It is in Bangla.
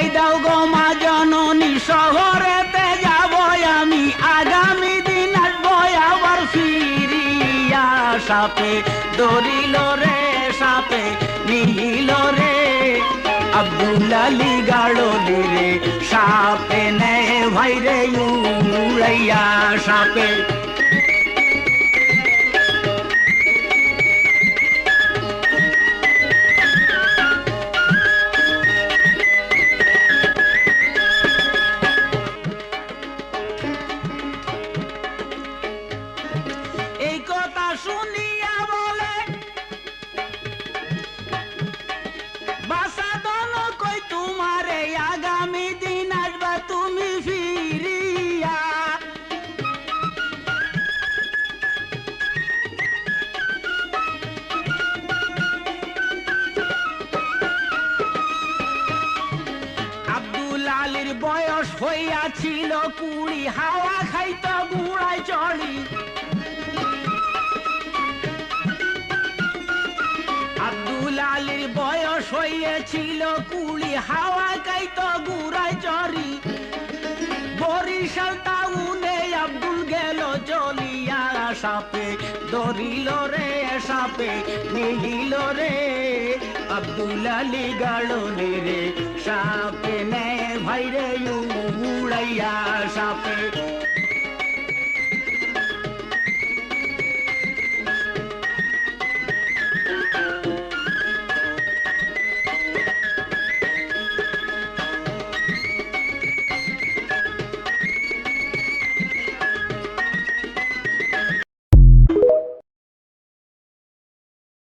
বিদায় দাও গো মা জননী, শহরেতে যাব আমি, আগামী দিন আসবো আবার ফিরিয়া। সাপে ধরিল রে, সাপে নিল রে, আব্দুল আলী গাড়লি রে, সাপে নে ভাই রে উড়াইয়া। সাপে এই কথা শুনিয়া বলে বাসাদন কই তোমারে, আগামী দিন আসবা তুমি ফিরিয়া। আব্দুল আলীর বয়স হইয়াছিল 20, হাওয়া খাইত গুড়ায় চড়ি। আব্দুল আলীর বয়স হইয়াছিল 20, হাওয়া খাইত গুড়ায় চড়ি। বরিশাল টাউনে আব্দুল গেল চলিয়া। সাপে ধরিল রে, সাপে নিল রে, আব্দুল আলী গাড়লি রে, সাপে নে ভাই রে উড়াইয়া। সাপে